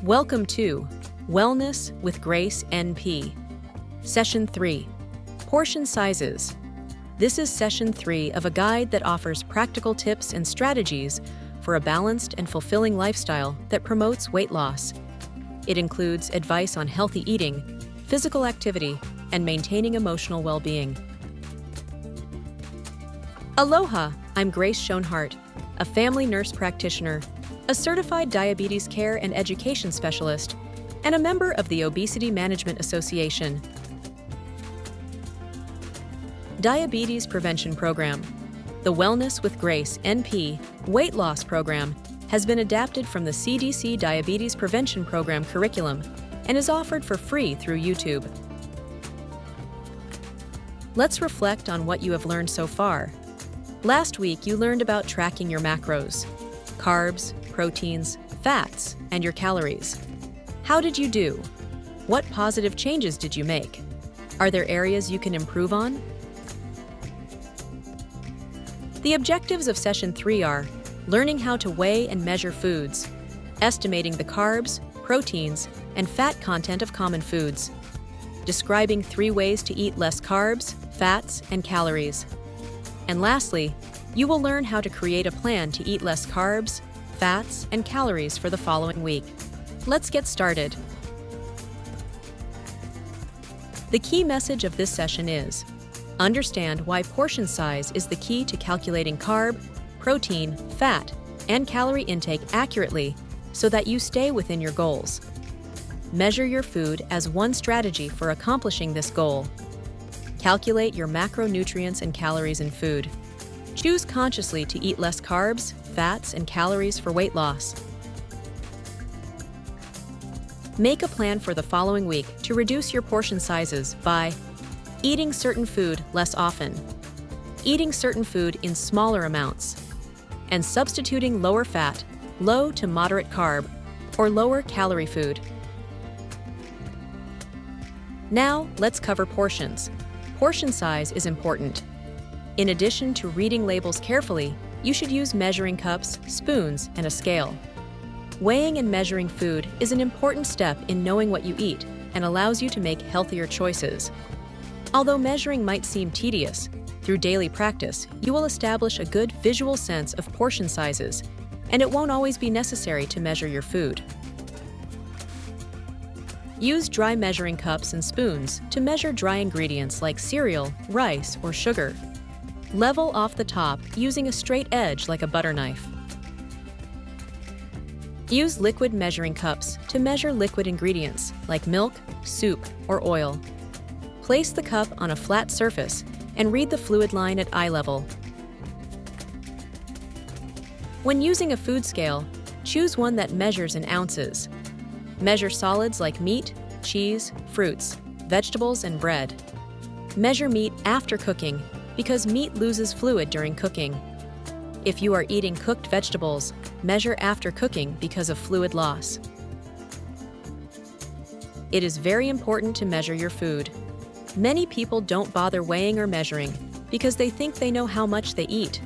Welcome to Wellness with Grace NP. Session 3, Portion Sizes. This is Session 3 of a guide that offers practical tips and strategies for a balanced and fulfilling lifestyle that promotes weight loss. It includes advice on healthy eating, physical activity, and maintaining emotional well-being. Aloha, I'm Grace Gschonhardt, a family nurse practitioner, a certified diabetes care and education specialist, and a member of the Obesity Management Association. Diabetes Prevention Program. The Wellness with Grace NP weight loss program has been adapted from the CDC Diabetes Prevention Program curriculum and is offered for free through YouTube. Let's reflect on what you have learned so far. Last week, you learned about tracking your macros, carbs, proteins, fats, and your calories. How did you do? What positive changes did you make? Are there areas you can improve on? The objectives of Session 3 are learning how to weigh and measure foods, estimating the carbs, proteins, and fat content of common foods, describing 3 ways to eat less carbs, fats, and calories. And lastly, you will learn how to create a plan to eat less carbs, fats, and calories for the following week. Let's get started. The key message of this session is: understand why portion size is the key to calculating carb, protein, fat, and calorie intake accurately so that you stay within your goals. Measure your food as one strategy for accomplishing this goal. Calculate your macronutrients and calories in food. Choose consciously to eat less carbs, fats, and calories for weight loss. Make a plan for the following week to reduce your portion sizes by eating certain food less often, eating certain food in smaller amounts, and substituting lower fat, low to moderate carb, or lower calorie food. Now, let's cover portions. Portion size is important. In addition to reading labels carefully, you should use measuring cups, spoons, and a scale. Weighing and measuring food is an important step in knowing what you eat and allows you to make healthier choices. Although measuring might seem tedious, through daily practice, you will establish a good visual sense of portion sizes, and it won't always be necessary to measure your food. Use dry measuring cups and spoons to measure dry ingredients like cereal, rice, or sugar. Level off the top using a straight edge like a butter knife. Use liquid measuring cups to measure liquid ingredients like milk, soup, or oil. Place the cup on a flat surface and read the fluid line at eye level. When using a food scale, choose one that measures in ounces. Measure solids like meat, cheese, fruits, vegetables, and bread. Measure meat after cooking because meat loses fluid during cooking. If you are eating cooked vegetables, measure after cooking because of fluid loss. It is very important to measure your food. Many people don't bother weighing or measuring because they think they know how much they eat.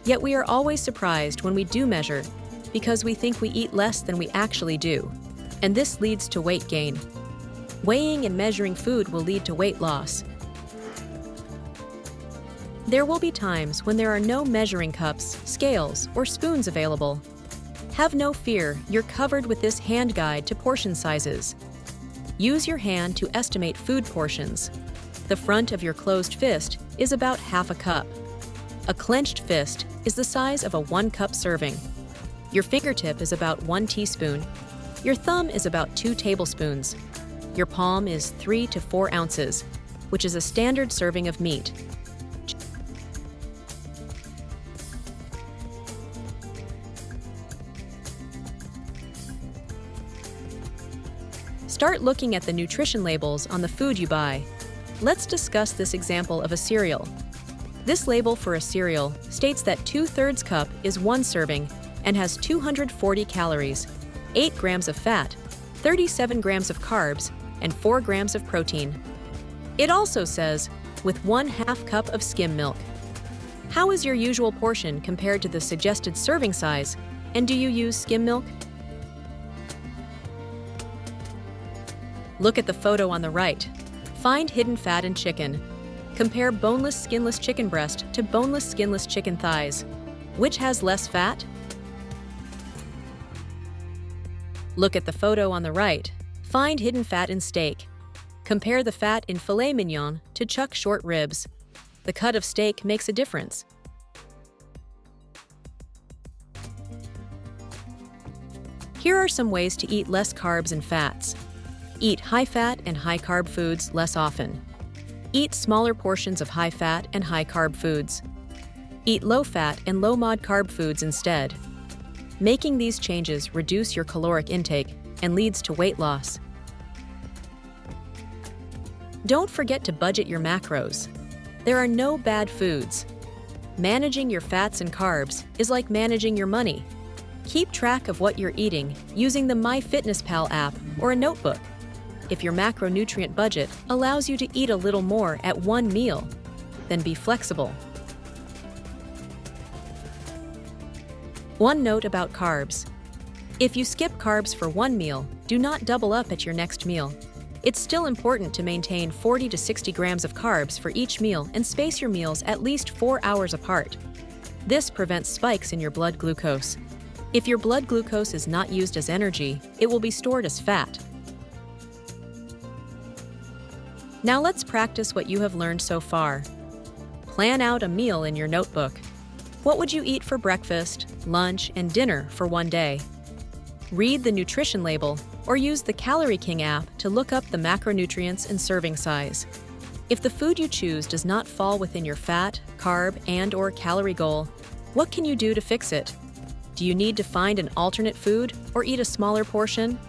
Yet we are always surprised when we do measure because we think we eat less than we actually do, and this leads to weight gain. Weighing and measuring food will lead to weight loss. There will be times when there are no measuring cups, scales, or spoons available. Have no fear, you're covered with this hand guide to portion sizes. Use your hand to estimate food portions. The front of your closed fist is about half a cup. A clenched fist is the size of a 1-cup serving. Your fingertip is about 1 teaspoon. Your thumb is about 2 tablespoons. Your palm is 3 to 4 ounces, which is a standard serving of meat. Start looking at the nutrition labels on the food you buy. Let's discuss this example of a cereal. This label for a cereal states that 2/3 cup is 1 serving and has 240 calories, 8 grams of fat, 37 grams of carbs, and 4 grams of protein. It also says, with 1/2 cup of skim milk. How is your usual portion compared to the suggested serving size, and do you use skim milk? Look at the photo on the right. Find hidden fat in chicken. Compare boneless, skinless chicken breast to boneless, skinless chicken thighs. Which has less fat? Look at the photo on the right. Find hidden fat in steak. Compare the fat in filet mignon to chuck short ribs. The cut of steak makes a difference. Here are some ways to eat less carbs and fats. Eat high-fat and high-carb foods less often. Eat smaller portions of high-fat and high-carb foods. Eat low-fat and low-mod carb foods instead. Making these changes reduce your caloric intake and leads to weight loss. Don't forget to budget your macros. There are no bad foods. Managing your fats and carbs is like managing your money. Keep track of what you're eating using the MyFitnessPal app or a notebook. If your macronutrient budget allows you to eat a little more at one meal, then be flexible. One note about carbs. If you skip carbs for one meal, do not double up at your next meal. It's still important to maintain 40 to 60 grams of carbs for each meal and space your meals at least 4 hours apart. This prevents spikes in your blood glucose. If your blood glucose is not used as energy, it will be stored as fat. Now let's practice what you have learned so far. Plan out a meal in your notebook. What would you eat for breakfast, lunch, and dinner for one day? Read the nutrition label or use the Calorie King app to look up the macronutrients and serving size. If the food you choose does not fall within your fat, carb, and/or calorie goal, what can you do to fix it? Do you need to find an alternate food or eat a smaller portion?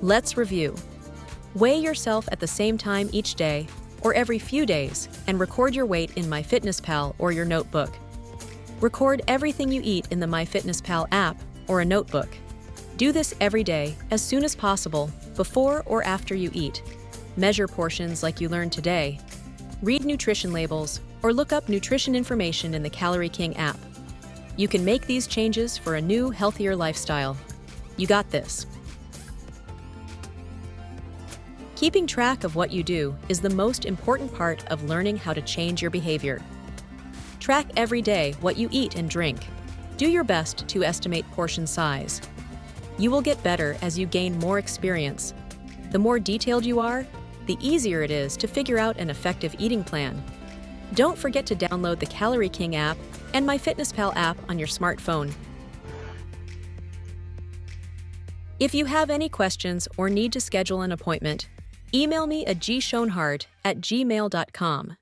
Let's review. Weigh yourself at the same time each day or every few days and record your weight in MyFitnessPal or your notebook. Record everything you eat in the MyFitnessPal app or a notebook. Do this every day as soon as possible, before or after you eat. Measure portions like you learned today. Read nutrition labels or look up nutrition information in the Calorie King app. You can make these changes for a new, healthier lifestyle. You got this. Keeping track of what you do is the most important part of learning how to change your behavior. Track every day what you eat and drink. Do your best to estimate portion size. You will get better as you gain more experience. The more detailed you are, the easier it is to figure out an effective eating plan. Don't forget to download the Calorie King app and MyFitnessPal app on your smartphone. If you have any questions or need to schedule an appointment, email me at gschonhardt@gmail.com.